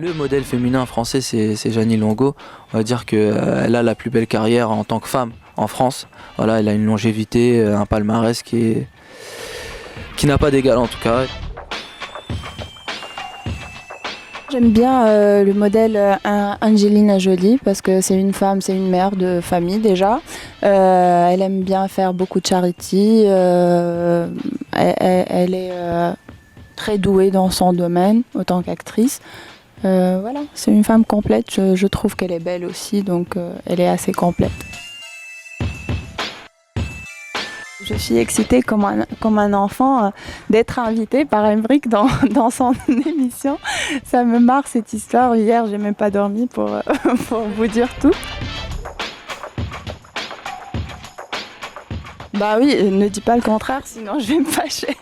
Le modèle féminin français, c'est Jeannie Longo. On va dire qu'elle a la plus belle carrière en tant que femme en France. Voilà, elle a une longévité, un palmarès qui n'a pas d'égal en tout cas. J'aime bien le modèle Angelina Jolie parce que c'est une femme, c'est une mère de famille déjà. Elle aime bien faire beaucoup de charity. Elle est très douée dans son domaine autant qu'actrice. Voilà, c'est une femme complète. Je trouve qu'elle est belle aussi, donc elle est assez complète. Je suis excitée comme un enfant d'être invitée par Emric dans son émission. Ça me marre cette histoire. Hier, j'ai même pas dormi pour vous dire tout. Bah oui, ne dis pas le contraire, sinon je vais me fâcher.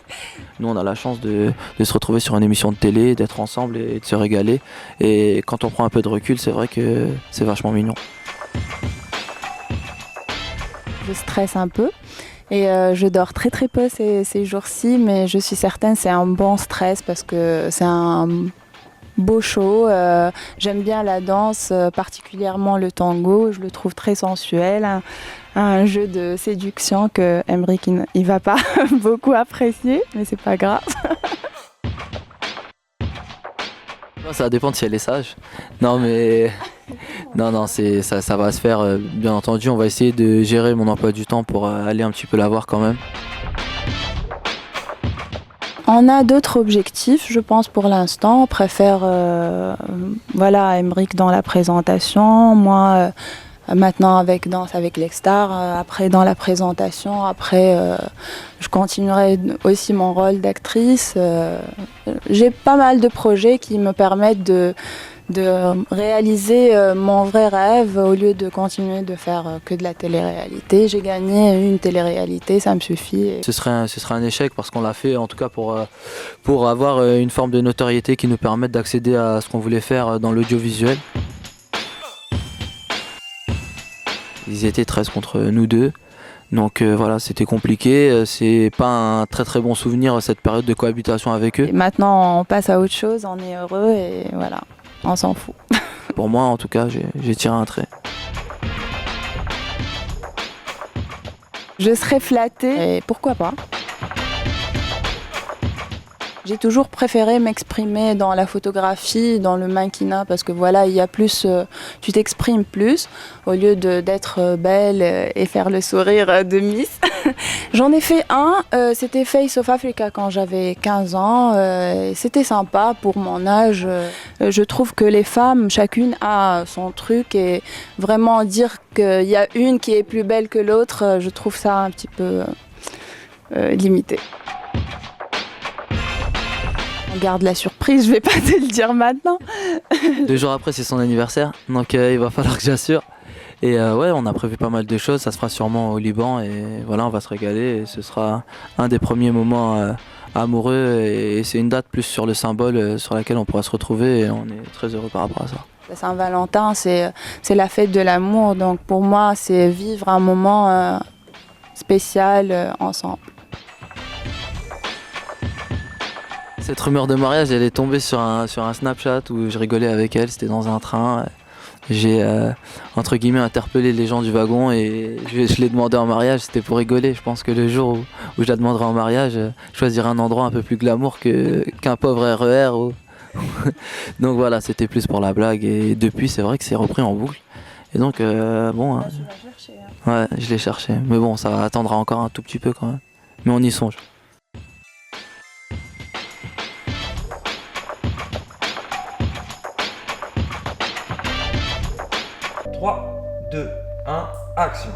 Nous, on a la chance de se retrouver sur une émission de télé, d'être ensemble et de se régaler. Et quand on prend un peu de recul, c'est vrai que c'est vachement mignon. Je stresse un peu. Et je dors très très peu ces jours-ci, mais je suis certaine que c'est un bon stress parce que c'est un beau show. J'aime bien la danse, particulièrement le tango. Je le trouve très sensuel, un jeu de séduction que Emric il va pas beaucoup apprécier, mais c'est pas grave. Ça dépend de si elle est sage. Non mais non, ça va se faire bien entendu. On va essayer de gérer mon emploi du temps pour aller un petit peu la voir quand même. On a d'autres objectifs, je pense, pour l'instant. On préfère voilà, Emric dans la présentation, moi maintenant avec Danse avec les stars, après dans la présentation, après je continuerai aussi mon rôle d'actrice. J'ai pas mal de projets qui me permettent de réaliser mon vrai rêve au lieu de continuer de faire que de la télé-réalité. J'ai gagné une télé-réalité, ça me suffit. Ce serait un échec parce qu'on l'a fait en tout cas pour avoir une forme de notoriété qui nous permette d'accéder à ce qu'on voulait faire dans l'audiovisuel. Ils étaient 13 contre nous deux. Donc voilà, c'était compliqué. C'est pas un très très bon souvenir cette période de cohabitation avec eux. Et maintenant, on passe à autre chose, on est heureux et voilà. On s'en fout. Pour moi, en tout cas, j'ai tiré un trait. Je serais flattée et pourquoi pas. J'ai toujours préféré m'exprimer dans la photographie, dans le mannequinat, parce que voilà, il y a plus, tu t'exprimes plus, au lieu d'être belle et faire le sourire de Miss. J'en ai fait un, c'était Face of Africa quand j'avais 15 ans. C'était sympa pour mon âge. Je trouve que les femmes, chacune a son truc et vraiment dire qu'il y a une qui est plus belle que l'autre, je trouve ça un petit peu limité. On garde la surprise, je vais pas te le dire maintenant. 2 jours après, c'est son anniversaire, donc il va falloir que j'assure. Et ouais, on a prévu pas mal de choses, ça se fera sûrement au Liban et voilà, on va se régaler. Et ce sera un des premiers moments amoureux et c'est une date plus sur le symbole sur laquelle on pourra se retrouver et on est très heureux par rapport à ça. La Saint-Valentin, c'est la fête de l'amour, donc pour moi, c'est vivre un moment spécial ensemble. Cette rumeur de mariage, elle est tombée sur un Snapchat où je rigolais avec elle, c'était dans un train. J'ai entre guillemets interpellé les gens du wagon et je l'ai demandé en mariage, c'était pour rigoler. Je pense que le jour où je la demanderai en mariage, je choisirai un endroit un peu plus glamour qu'un pauvre RER. Donc voilà, c'était plus pour la blague et depuis c'est vrai que c'est repris en boucle. Et donc bon, Tu l'as cherché, hein. ouais, je l'ai cherché. Mais bon, ça attendra encore un tout petit peu quand même. Mais on y songe. 3, 2, 1, action.